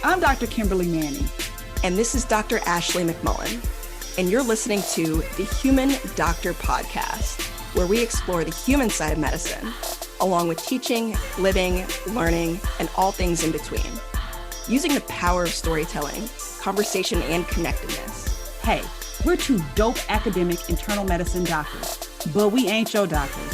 I'm Dr. Kimberly Manning. And this is Dr. Ashley McMullen. And you're listening to the Human Doctor Podcast, where we explore the human side of medicine, along with teaching, living, learning, and all things in between, using the power of storytelling, conversation, and connectedness. Hey, we're two dope academic internal medicine doctors, but we ain't your doctors.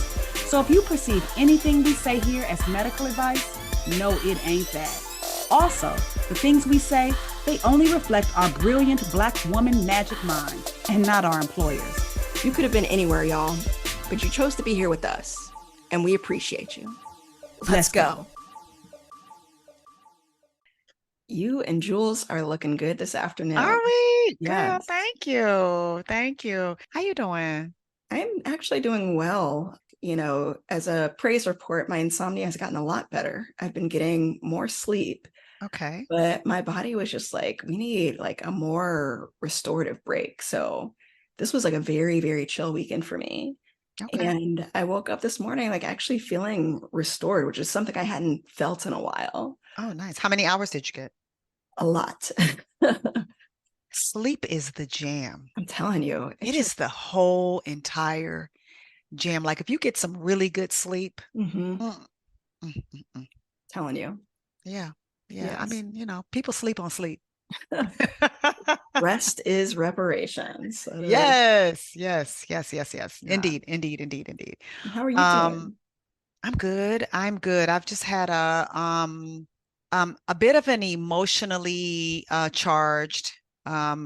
So if you perceive anything we say here as medical advice, no, it ain't that. Also, the things we say, they only reflect our brilliant Black woman magic mind and not our employers. You could have been anywhere, y'all, but you chose to be here with us, and we appreciate you. Let's go. You and Jules are looking good this afternoon. Are we? Yes. Girl, thank you. Thank you. How you doing? I'm actually doing well. You know, as a praise report, my insomnia has gotten a lot better. I've been getting more sleep. Okay. But my body was just like, we need like a more restorative break. So this was like a very, very chill weekend for me. Okay. And I woke up this morning like actually feeling restored, which is something I hadn't felt in a while. Oh, nice. How many hours did you get? A lot. Sleep is the jam. I'm telling you. It is the whole entire jam. Like if you get some really good sleep. Telling you. Yeah. Yeah. Yes. I mean, you know, people sleep on sleep. Rest is reparations. Yes. Yeah. Indeed. How are you doing? I'm good. I've just had a bit of an emotionally charged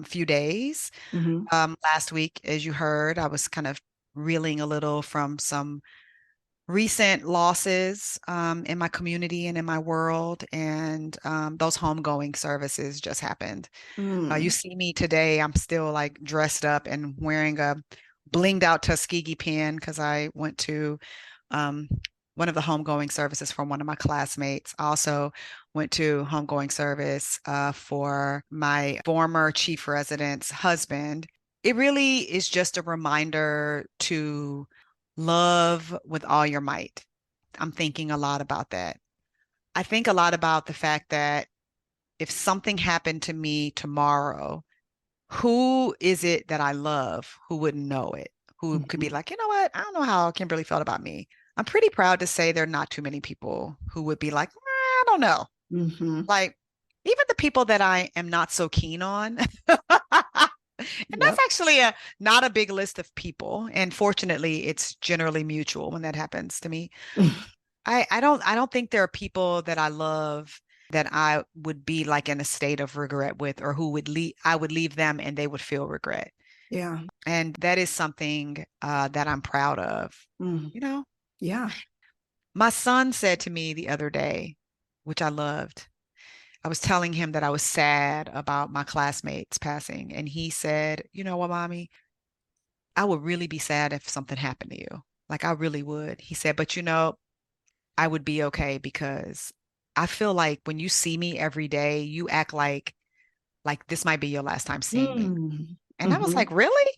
few days. Last week, as you heard, I was kind of reeling a little from some recent losses in my community and in my world, and those homegoing services just happened. You see me today, I'm still like dressed up and wearing a blinged out Tuskegee pin because I went to one of the homegoing services for one of my classmates. I also went to homegoing service for my former chief resident's husband. It really is just a reminder to love with all your might. I'm thinking a lot about that. I think a lot about the fact that if something happened to me tomorrow, who is it that I love who wouldn't know it? Who could be like, you know what? I don't know how Kimberly felt about me. I'm pretty proud to say there are not too many people who would be like, I don't know. Like even the people that I am not so keen on. And that's actually not a big list of people. And fortunately, it's generally mutual when that happens to me. I don't think there are people that I love that I would be like in a state of regret with, or who would I would leave them and they would feel regret. Yeah. And that is something that I'm proud of, you know? Yeah. My son said to me the other day, which I loved, I was telling him that I was sad about my classmates passing. And he said, you know what, mommy, I would really be sad if something happened to you. Like I really would. He said, but you know, I would be okay because I feel like when you see me every day, you act like this might be your last time seeing me. And I was like, really?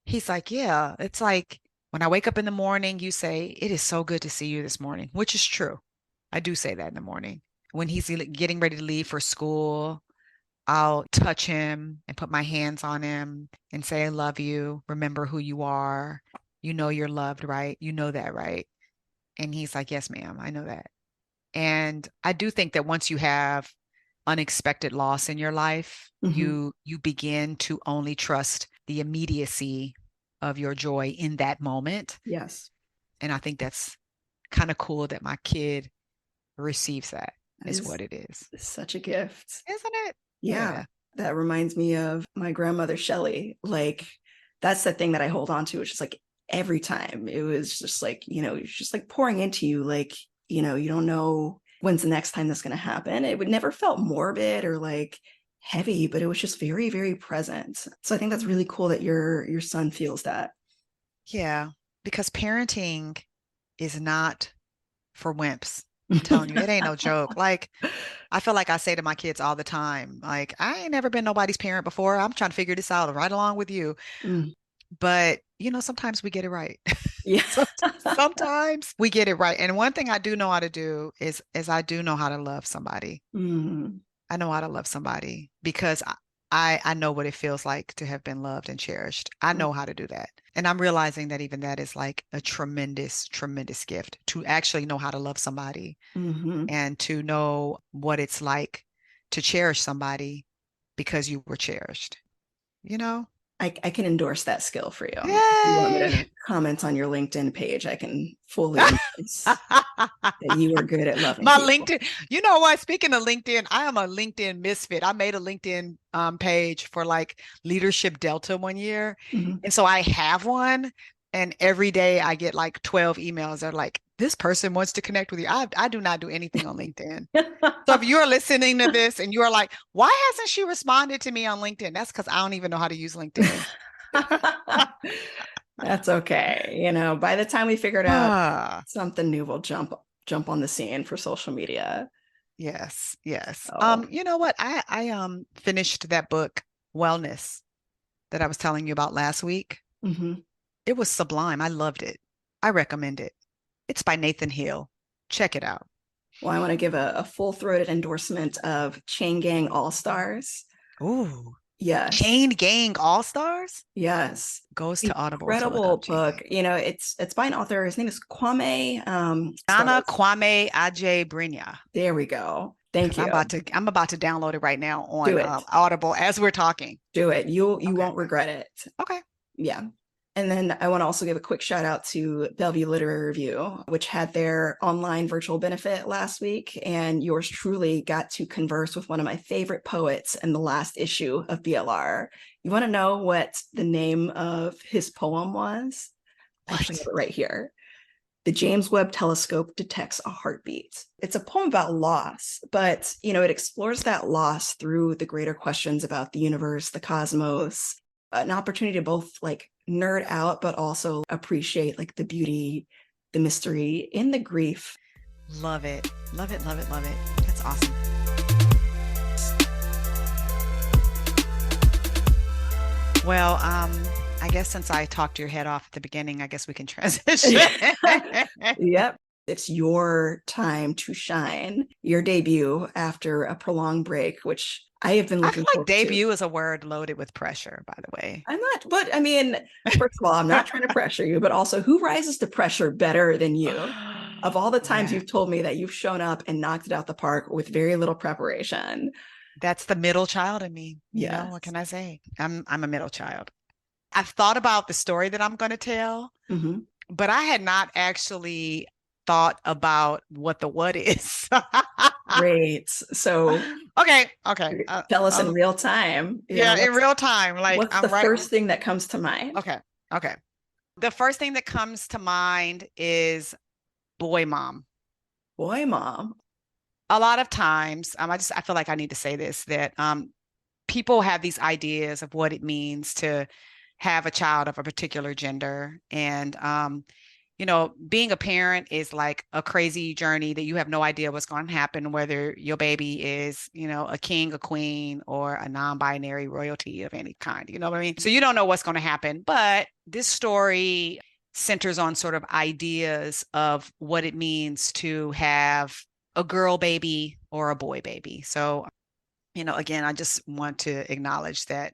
He's like, yeah, it's like when I wake up in the morning, you say, it is so good to see you this morning, which is true. I do say that in the morning. When he's getting ready to leave for school, I'll touch him and put my hands on him and say, I love you. Remember who you are. You know you're loved, right? You know that, right? And he's like, yes, ma'am, I know that. And I do think that once you have unexpected loss in your life, you begin to only trust the immediacy of your joy in that moment. Yes. And I think that's kind of cool that my kid receives that. Is what it is. It's such a gift. Isn't it? Yeah. That reminds me of my grandmother, Shelley. Like, that's the thing that I hold on to. It's just like every time it was just like, you know, it's just like pouring into you. Like, you know, you don't know when's the next time that's going to happen. It would never felt morbid or like heavy, but it was just very, very present. So I think that's really cool that your son feels that. Yeah. Because parenting is not for wimps. I'm telling you, it ain't no joke. Like, I feel like I say to my kids all the time, like, I ain't never been nobody's parent before. I'm trying to figure this out right along with you. But, you know, sometimes we get it right. Yeah. Sometimes we get it right. And one thing I do know how to do is I do know how to love somebody. I know how to love somebody because I know what it feels like to have been loved and cherished. I know how to do that. And I'm realizing that even that is like a tremendous, tremendous gift to actually know how to love somebody and to know what it's like to cherish somebody because you were cherished, you know? I can endorse that skill for you. If you want me Yay! to comment on your LinkedIn page, I can fully endorse that you are good at loving My people. LinkedIn, you know what? Speaking of LinkedIn, I am a LinkedIn misfit. I made a LinkedIn page for like Leadership Delta one year. And so I have one. And every day I get like 12 emails that are like, this person wants to connect with you. I do not do anything on LinkedIn. So if you're listening to this and you're like, why hasn't she responded to me on LinkedIn? That's because I don't even know how to use LinkedIn. That's okay. You know, by the time we figure it out, Ah, something new will jump on the scene for social media. yes, yes. So You know what? I finished that book, Wellness, that I was telling you about last week. It was sublime. I loved it. I recommend it. It's by Nathan Hill. Check it out. Well, I want to give a full-throated endorsement of Chain Gang All Stars. Ooh, Yes. Chain Gang All Stars Yes. goes to Audible to look Incredible up Chain book. Gang. You know, it's by an author. His name is Kwame. Nana Kwame Ajay Brinya. There we go. Thank Because you. I'm about to download it right now Do on it. Audible as we're talking. Do it. You Okay. won't regret it. Okay. Yeah. And then I want to also give a quick shout out to Bellevue Literary Review, which had their online virtual benefit last week. And yours truly got to converse with one of my favorite poets in the last issue of BLR. You want to know what the name of his poem was? I actually have it right here. The James Webb Telescope Detects a Heartbeat. It's a poem about loss, but you know, it explores that loss through the greater questions about the universe, the cosmos, an opportunity to both like nerd out, but also appreciate like the beauty, the mystery, and the grief. Love it. Love it, love it, love it. That's awesome. Well, I guess since I talked your head off at the beginning, I guess we can transition. Yep. It's your time to shine. Your debut after a prolonged break, which I have been I looking feel like forward to. debut is a word loaded with pressure, by the way. I'm not, but I mean, first of all, I'm not trying to pressure you, but also who rises to pressure better than you? Of all the times Yeah, you've told me that you've shown up and knocked it out the park with very little preparation. that's the middle child in me. You know, what Yes. can I say? I'm a middle child. I've thought about the story that I'm going to tell, but I had not actually thought about what the what is. Great. So Okay. tell us in real time, you know, Yeah, in real time. Like what's the I'm right. first thing that comes to mind? Okay. The first thing that comes to mind is boy mom. Boy, mom. A lot of times, I feel like I need to say this that people have these ideas of what it means to have a child of a particular gender. And, you know, being a parent is like a crazy journey that you have no idea what's going to happen, whether your baby is, you know, a king, a queen, or a non-binary royalty of any kind. You know what I mean? So you don't know what's going to happen. But this story centers on sort of ideas of what it means to have a girl baby or a boy baby. So you know, again, I just want to acknowledge that.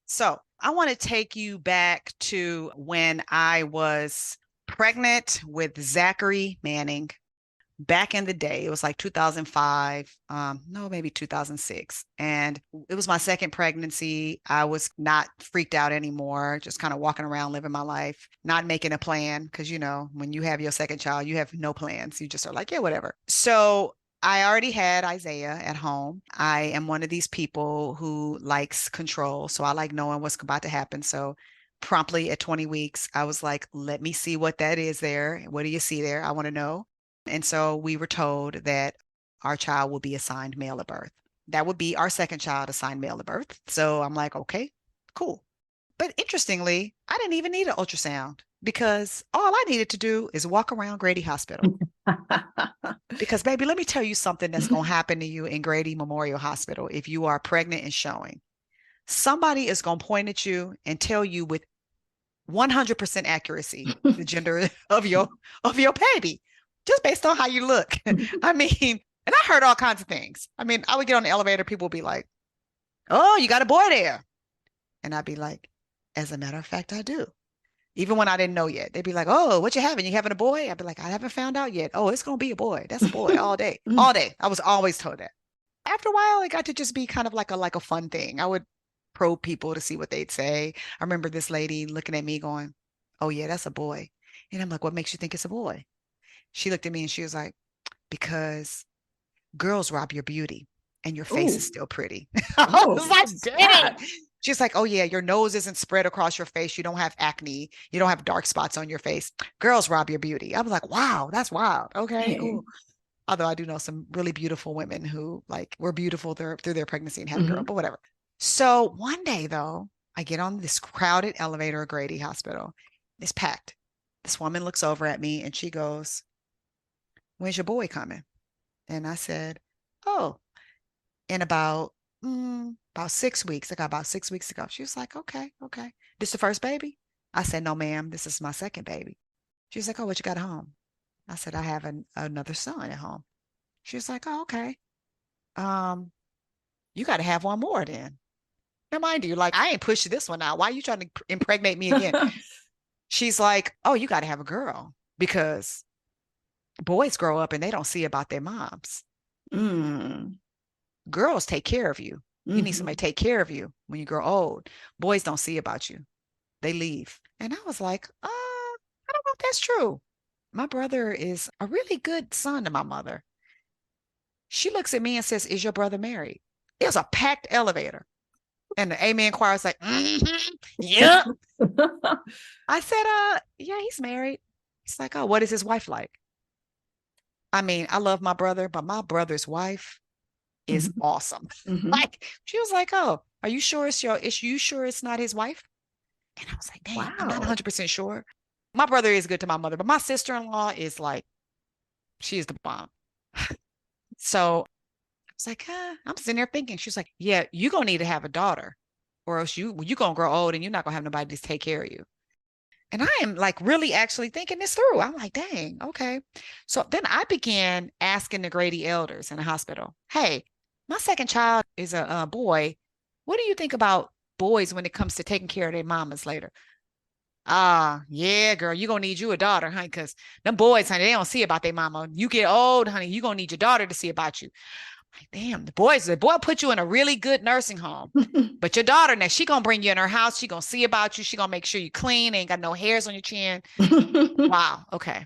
So I want to take you back to when I was pregnant with Zachary Manning back in the day. It was like 2005, no, maybe 2006. And it was my second pregnancy. I was not freaked out anymore, just kind of walking around living my life, not making a plan. Because, you know, when you have your second child, you have no plans. You just are like, yeah, whatever. So I already had Isaiah at home. I am one of these people who likes control. So I like knowing what's about to happen. So promptly at 20 weeks, I was like, let me see what that is there. What do you see there? I want to know. And so we were told that our child will be assigned male at birth. That would be our second child assigned male at birth. So I'm like, okay, cool. But interestingly, I didn't even need an ultrasound because all I needed to do is walk around Grady Hospital. Because, baby, let me tell you something that's going to happen to you in Grady Memorial Hospital if you are pregnant and showing. Somebody is going to point at you and tell you with 100% accuracy the gender of your baby, just based on how you look. I mean, And I heard all kinds of things. I mean, I would get on the elevator, people would be like, oh, you got a boy there. And I'd be like, as a matter of fact, I do. Even when I didn't know yet, they'd be like, oh, what you having? You having a boy? I'd be like, I haven't found out yet. Oh, it's going to be a boy. That's a boy all day, all day. I was always told that. After a while, it got to just be kind of like a fun thing. I would probe people to see what they'd say. I remember this lady looking at me going, oh yeah, that's a boy. And I'm like, what makes you think it's a boy? She looked at me and she was like, because girls rob your beauty and your face is Ooh. still pretty. I Oh, was like, what's dang. that? She's like, oh yeah, your nose isn't spread across your face. You don't have acne. You don't have dark spots on your face. Girls rob your beauty. I was like, wow, that's wild. Okay, cool. Dang. Although I do know some really beautiful women who like were beautiful through their pregnancy and had a girl, Mhm. but whatever. So one day though, I get on this crowded elevator at Grady Hospital. It's packed. This woman looks over at me and she goes, when's your boy coming? And I said, oh, in about 6 weeks. I got about 6 weeks ago. She was like, okay, okay. This the first baby? I said, no, ma'am, this is my second baby. She was like, oh, what you got at home? I said, I have another son at home. She was like, oh, okay. Um, you got to have one more then. Now, mind you, like, I ain't pushed this one out. Why are you trying to impregnate me again? She's like, oh, you got to have a girl because boys grow up and they don't see about their moms. Mm. Girls take care of you. You need somebody Mhm. to take care of you when you grow old. Boys don't see about you. They leave. And I was like, I don't know if that's true. My brother is a really good son to my mother. She looks at me and says, is your brother married? It was a packed elevator. And the amen choir was like, yeah. I said, yeah, he's married. He's like, oh, what is his wife like? I mean, I love my brother, but my brother's wife is Mhm. awesome. Mhm. Like, she was like, oh, are you sure is you sure it's not his wife? And I was like, dang, I'm not Wow. 100% sure. My brother is good to my mother, but my sister-in-law is like, she is the bomb. So I was like, I'm sitting there thinking, she's like, yeah, you're going to need to have a daughter or else you're going to grow old and you're not going to have nobody to take care of you. And I am like really actually thinking this through. I'm like, dang, okay. So then I began asking the Grady elders in the hospital, hey, my second child is a boy. What do you think about boys when it comes to taking care of their mamas later? Yeah, girl, you're gonna need you a daughter, honey, because them boys, honey, they don't see about their mama. You get old, honey, you're gonna need your daughter to see about you. Like, damn, the boy put you in a really good nursing home. But your daughter, now she gonna bring you in her house. She gonna see about you. She gonna make sure you clean, ain't got no hairs on your chin. Wow, okay.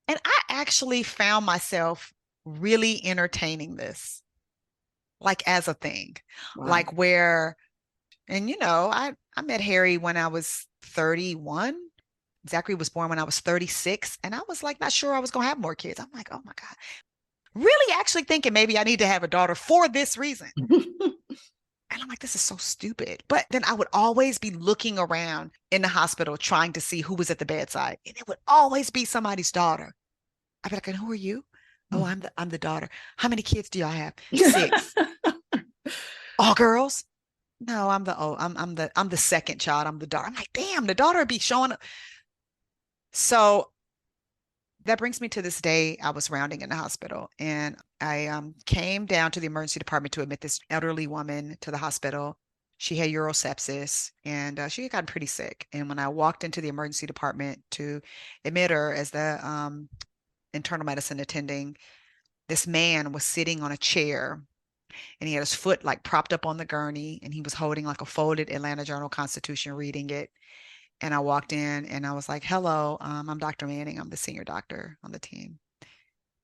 And I actually found myself really entertaining this, like as a thing, Wow. like where, and I met Harry when I was 31. Zachary was born when I was 36, and I was like not sure I was gonna have more kids. I'm like, oh my God. Really actually thinking maybe I need to have a daughter for this reason. And I'm like, this is so stupid. But then I would always be looking around in the hospital trying to see who was at the bedside. And it would always be somebody's daughter. I'd be like, and who are you? Oh, I'm the daughter. How many kids do y'all have? 6. All girls? No, I'm the second child. I'm the daughter. I'm like, damn, the daughter would be showing up. So that brings me to this day. I was rounding in the hospital and I came down to the emergency department to admit this elderly woman to the hospital. She had urosepsis and she had gotten pretty sick. And when I walked into the emergency department to admit her as the internal medicine attending, this man was sitting on a chair and he had his foot like propped up on the gurney and he was holding like a folded Atlanta Journal Constitution reading it. And I walked in and I was like, hello, I'm Dr. Manning. I'm the senior doctor on the team.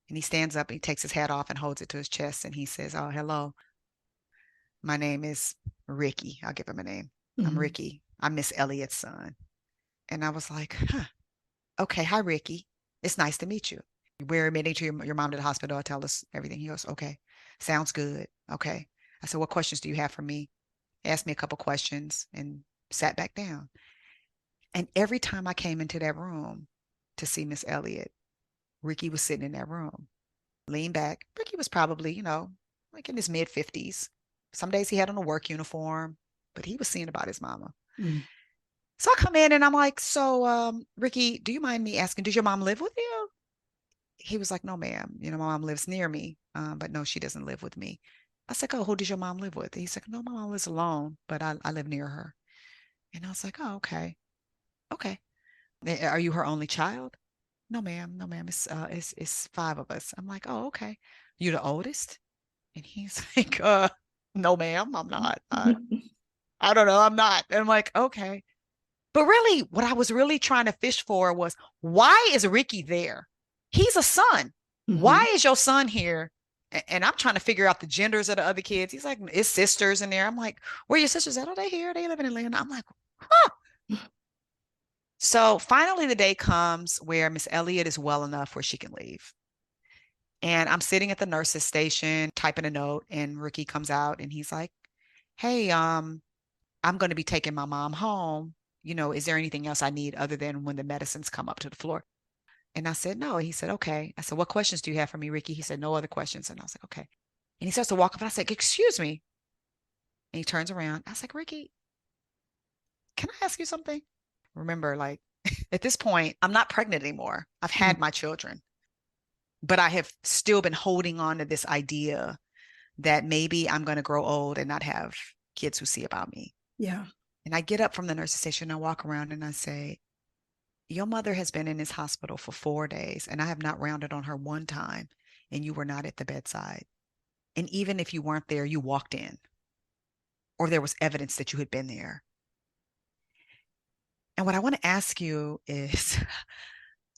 And he stands up and he takes his hat off and holds it to his chest and he says, oh, hello. My name is Ricky. I'll give him a name. I'm Mhm. Ricky. I'm Miss Elliott's son. And I was like, huh, okay. Hi, Ricky. It's nice to meet you. We're admitting to your mom to the hospital. Tell us everything. He goes, okay. Sounds good. Okay. I said, what questions do you have for me? Asked me a couple questions and sat back down. And every time I came into that room to see Miss Elliott, Ricky was sitting in that room, leaned back. Ricky was probably, like in his mid 50s. Some days he had on a work uniform, but he was seeing about his mama. Mm. So I come in and I'm like, so Ricky, do you mind me asking, does your mom live with you? he was like, no, ma'am, my mom lives near me, but no, she doesn't live with me. I was like, oh, who does your mom live with? He's like, no, my mom lives alone, but I live near her. And I was like, oh, okay. Okay. Are you her only child? No, ma'am. No, ma'am. It's five of us. I'm like, oh, okay. You the oldest? And he's like, no, ma'am, I'm not. I don't know. I'm not. And I'm like, okay. But really, what I was really trying to fish for was, why is Ricky there? He's a son. Why is your son here? And I'm trying to figure out the genders of the other kids. He's like, it's sisters in there. I'm like, where are your sisters at? Oh, they here. They live in Atlanta. I'm like, huh. So finally, the day comes where Miss Elliott is well enough where she can leave. And I'm sitting at the nurse's station typing a note, and Ricky comes out and he's like, hey, I'm going to be taking my mom home. Is there anything else I need other than when the medicines come up to the floor? And I said, no. And he said, okay. I said, what questions do you have for me, Ricky? He said, no other questions. And I was like, okay. And he starts to walk up and I said, excuse me. And he turns around. I was like, Ricky, can I ask you something? Remember, like at this point, I'm not pregnant anymore. I've had my children, but I have still been holding on to this idea that maybe I'm going to grow old and not have kids who see about me. Yeah. And I get up from the nurse's station, I walk around and I say, your mother has been in this hospital for 4 days and I have not rounded on her one time, and you were not at the bedside. And even if you weren't there, you walked in, or there was evidence that you had been there. And what I want to ask you is,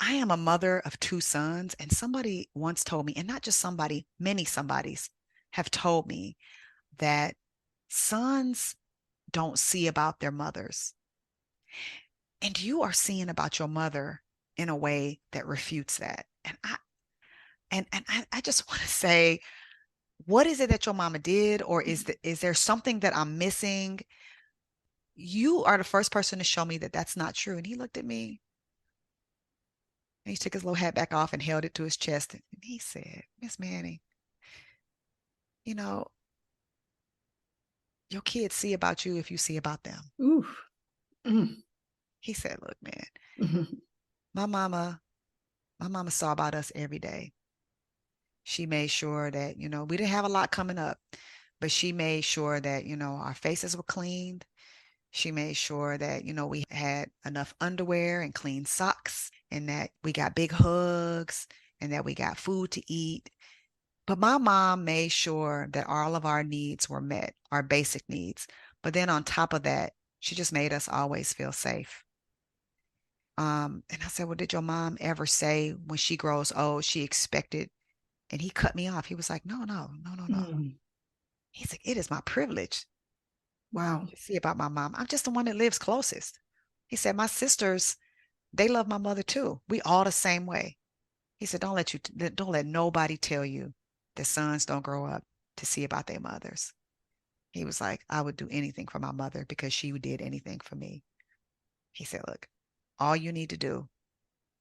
I am a mother of 2 sons, and somebody once told me, and not just somebody, many somebodies have told me that sons don't see about their mothers. And you are seeing about your mother in a way that refutes that. And I just want to say, what is it that your mama did? Or is there something that I'm missing? You are the first person to show me that that's not true. And he looked at me and he took his little hat back off and held it to his chest. And he said, Miss Manning, your kids see about you if you see about them. Ooh. Mm. He said, look, man, Mm-hmm. my mama saw about us every day. She made sure that, we didn't have a lot coming up, but she made sure that, our faces were cleaned. She made sure that, we had enough underwear and clean socks, and that we got big hugs, and that we got food to eat. But my mom made sure that all of our needs were met, our basic needs. But then on top of that, she just made us always feel safe. And I said, well, did your mom ever say when she grows old, she expected? And he cut me off. He was like, no, no, no, no, no. Mm. He's like, it is my privilege Wow. to see about my mom. I'm just the one that lives closest. He said, my sisters, they love my mother too. We all the same way. He said, don't let nobody tell you that sons don't grow up to see about their mothers. He was like, I would do anything for my mother because she did anything for me. He said, look, all you need to do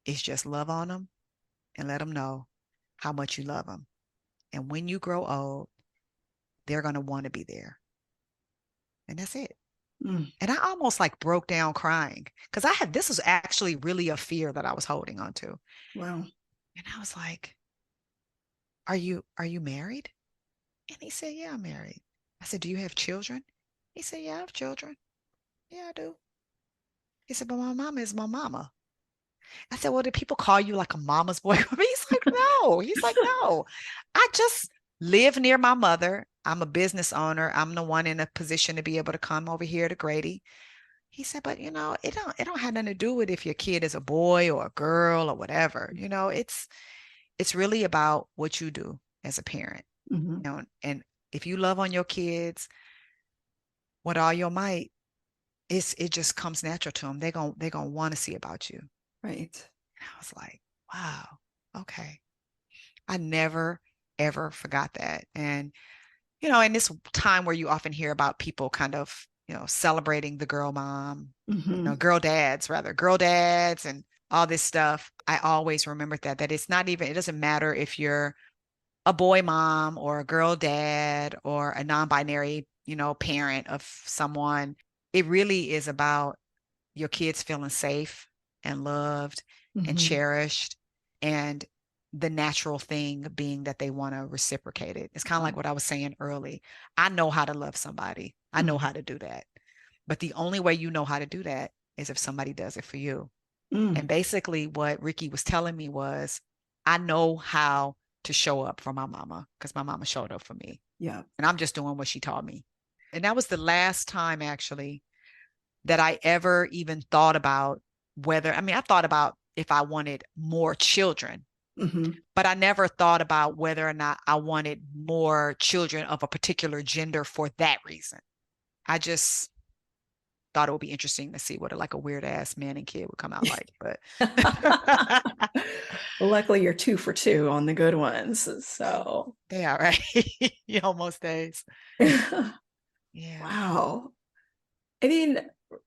is just love on them and let them know how much you love them. And when you grow old, they're going to want to be there. And that's it. Mm. And I almost like broke down crying because this was actually really a fear that I was holding on to. Wow. And I was like, are you married? And he said, yeah, I'm married. I said, do you have children? He said, yeah, I have children. Yeah, I do. He said, but my mama is my mama. I said, well, did people call you like a mama's boy? He's like, no. He's like, no. I just live near my mother. I'm a business owner. I'm the one in a position to be able to come over here to Grady. He said, but it don't have nothing to do with if your kid is a boy or a girl or whatever. It's really about what you do as a parent. Mm-hmm. And if you love on your kids with all your might, it just comes natural to them. They're gonna want to see about you. Right. And I was like, wow, okay. I never ever forgot that. And in this time where you often hear about people kind of, celebrating the girl mom, Mm-hmm. girl dads and all this stuff. I always remembered that it doesn't matter if you're a boy mom or a girl dad or a non-binary, parent of someone. It really is about your kids feeling safe and loved and Mm-hmm. cherished. And the natural thing being that they want to reciprocate it. It's kind of like what I was saying early. I know how to love somebody. I know how to do that. But the only way you know how to do that is if somebody does it for you. And basically what Ricky was telling me was, I know how to show up for my mama because my mama showed up for me. Yeah. And I'm just doing what she taught me. And that was the last time actually that I ever even thought about whether, I mean, I thought about if I wanted more children, but I never thought about whether or not I wanted more children of a particular gender for that reason. I just thought it would be interesting to see what a weird ass man and kid would come out like, but well, luckily you're 2 for 2 on the good ones. So they are right. You know, most days. Yeah. Wow. I mean,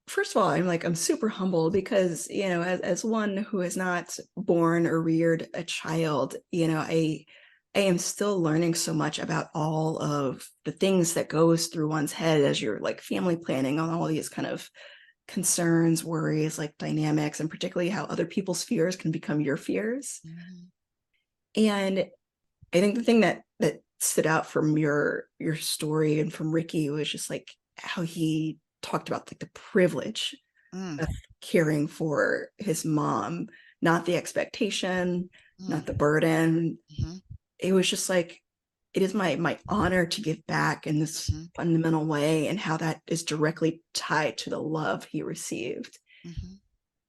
first of all, I'm super humbled because, as one who has not born or reared a child, I am still learning so much about all of the things that goes through one's head as you're like family planning on all these kind of concerns, worries, like dynamics, and particularly how other people's fears can become your fears. And I think the thing that stood out from your story and from Ricky was just like how he talked about like the privilege of caring for his mom, not the expectation, not the burden. It was just like, it is my honor to give back in this fundamental way, and how that is directly tied to the love he received.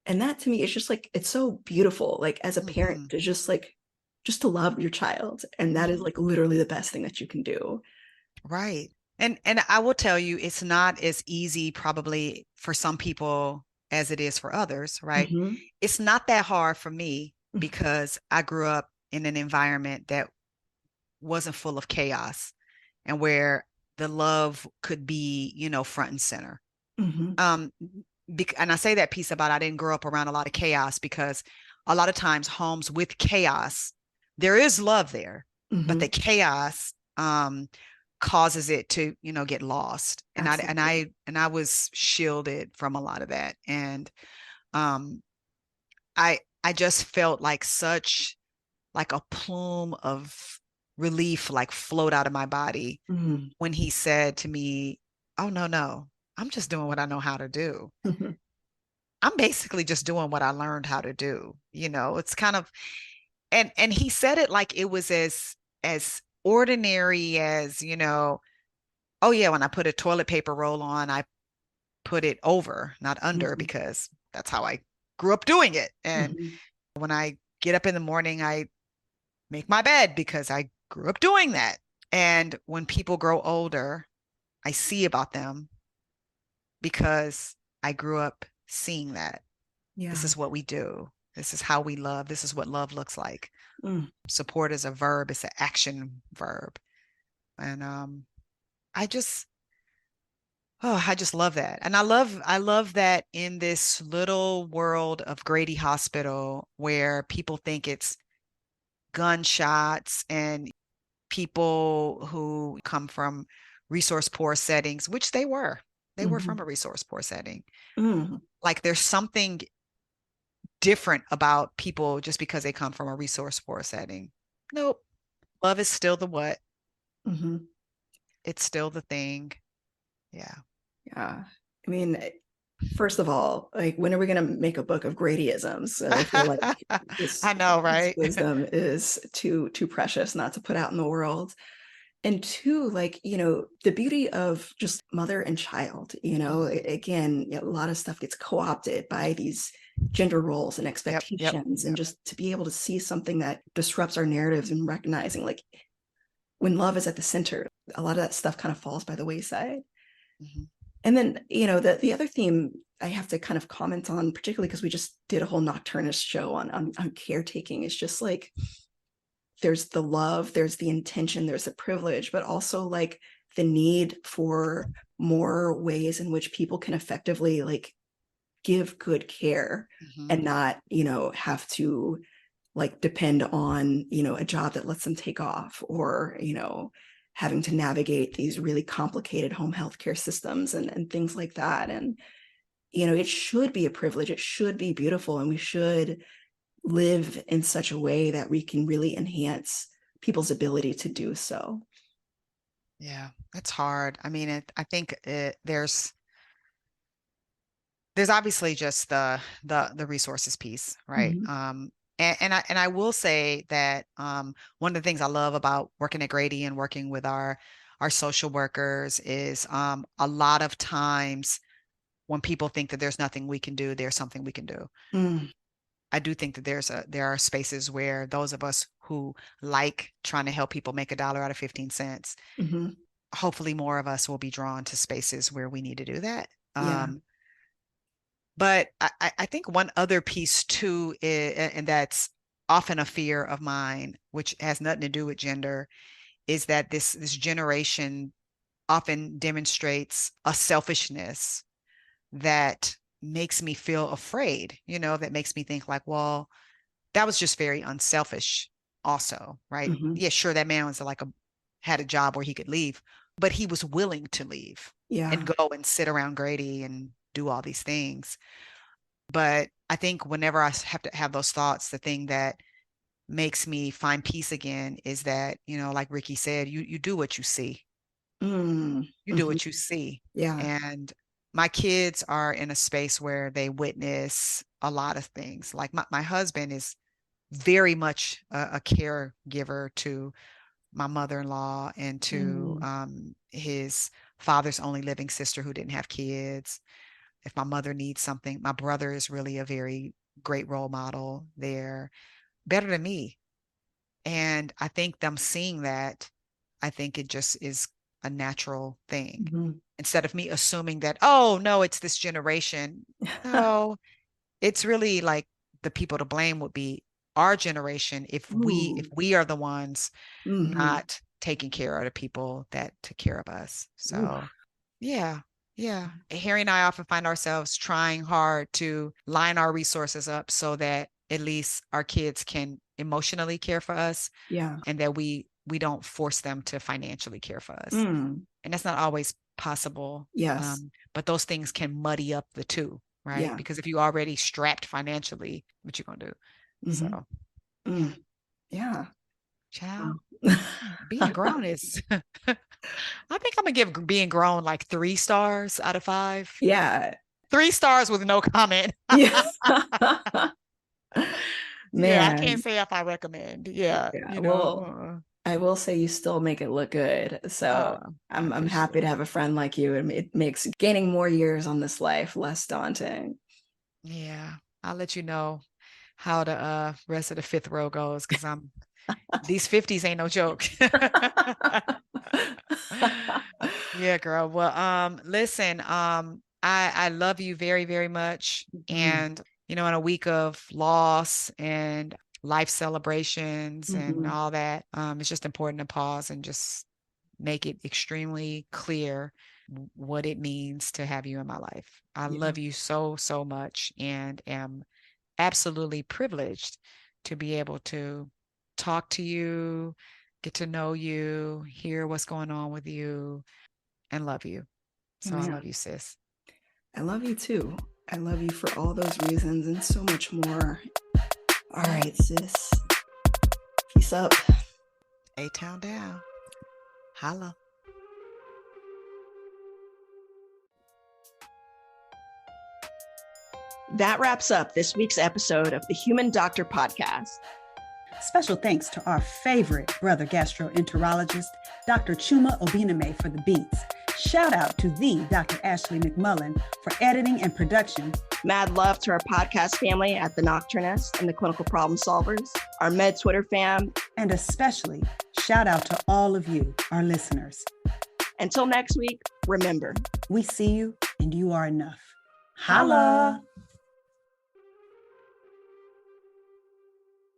And that to me is just like, it's so beautiful, like as a parent to just to love your child. And that is like literally the best thing that you can do. Right. And I will tell you, it's not as easy probably for some people as it is for others, right? It's not that hard for me because I grew up in an environment that wasn't full of chaos and where the love could be, front and center. And I say that piece about I didn't grow up around a lot of chaos because a lot of times homes with chaos, there is love there, but the chaos causes it to, get lost. And I was shielded from a lot of that. And I just felt like such like a plume of relief like float out of my body when he said to me, oh no, I'm just doing what I know how to do. I'm basically just doing what I learned how to do. It's kind of, and he said it like it was as ordinary as, oh yeah, when I put a toilet paper roll on, I put it over, not under, because that's how I grew up doing it. And when I get up in the morning, I make my bed because I grew up doing that. And when people grow older, I see about them because I grew up seeing that. Yeah. This is what we do. This is how we love. This is what love looks like. Support is a verb. It's an action verb. And I just love that. And I love that in this little world of Grady Hospital where people think it's gunshots and people who come from resource poor settings, which they were from a resource poor setting. Like there's something different about people just because they come from a resource poor setting. Nope. Love is still the what. It's still the thing. Yeah. I mean, first of all, like, when are we going to make a book of Gradyisms? I feel like I know, right? Wisdom is too precious not to put out in the world. And two, like, the beauty of just mother and child, again, a lot of stuff gets co-opted by these gender roles and expectations. And just to be able to see something that disrupts our narratives and recognizing, like, when love is at the center, a lot of that stuff kind of falls by the wayside. And then, the other theme I have to kind of comment on, particularly because we just did a whole Nocturnist show on caretaking, is just like, there's the love, there's the intention, there's the privilege, but also like the need for more ways in which people can effectively like give good care and not, have to like depend on, a job that lets them take off, or, having to navigate these really complicated home healthcare systems and things like that. And, it should be a privilege. It should be beautiful. And we should live in such a way that we can really enhance people's ability to do so. Yeah, it's hard. I mean, I think there's obviously just the resources piece, right? Mm-hmm. And I will say that one of the things I love about working at Grady and working with our social workers is a lot of times when people think that there's nothing we can do, there's something we can do. Mm. I do think that there are spaces where those of us who like trying to help people make a dollar out of 15 cents, Mm-hmm. hopefully more of us will be drawn to spaces where we need to do that. Yeah. But I think one other piece too, and that's often a fear of mine, which has nothing to do with gender, is that this generation often demonstrates a selfishness that makes me feel afraid, that makes me think like, well, that was just very unselfish also, right? Mm-hmm. Yeah, sure, that man was had a job where he could leave, but he was willing to leave and Yeah. go and sit around Grady and do all these things. But I think whenever I have to have those thoughts, the thing that makes me find peace again is that, like Ricky said, you do what you see. Mm. You do Mm-hmm. what you see. Yeah. And my kids are in a space where they witness a lot of things. Like my husband is very much a caregiver to my mother-in-law and to Mm. his father's only living sister who didn't have kids. If my mother needs something, my brother is really a very great role model there, better than me. And I think them seeing that, I think it just is a natural thing. Mm-hmm. Instead of me assuming that, oh, no, it's this generation. No, it's really like the people to blame would be our generation if we Ooh. if we are the ones Mm-hmm. not taking care of the people that took care of us. Ooh. So yeah, yeah. Harry and I often find ourselves trying hard to line our resources up so that at least our kids can emotionally care for us Yeah. and that we don't force them to financially care for us. Mm. And that's not always possible. Yes. But those things can muddy up the two, right? Yeah. Because if you already strapped financially, what you gonna do? Mm-hmm. So yeah, Mm. Yeah. child, Wow. being grown is I think I'm gonna give being grown like 3 stars out of 5. Yeah. 3 stars with no comment. Yeah. Yeah, I can't Man. say if I recommend. Yeah, Yeah. Well, I will say you still make it look good. So I I'm appreciate happy to it. have a friend like you, and it makes gaining more years on this life less daunting. Yeah, I'll let you know how the rest of the fifth row goes because these 50s ain't no joke. Yeah, girl. Well, listen, I love you very, very much. Mhm. And, in a week of loss and life celebrations and Mhm. all that, it's just important to pause and just make it extremely clear what it means to have you in my life. I Yeah. love you so, so much and am absolutely privileged to be able to talk to you, get to know you, hear what's going on with you, and love you. So I Amen. love you, sis. I love you too. I love you for all those reasons and so much more. All right, sis. Peace up. A-Town down. Holla. That wraps up this week's episode of the Human Doctor Podcast. Special thanks to our favorite brother gastroenterologist, Dr. Chuma Obiname, for the beats. Shout out to the Dr. Ashley McMullen for editing and production. Mad love to our podcast family at The Nocturnist and the Clinical Problem Solvers, our Med Twitter fam. And especially shout out to all of you, our listeners. Until next week, remember, we see you and you are enough. Holla!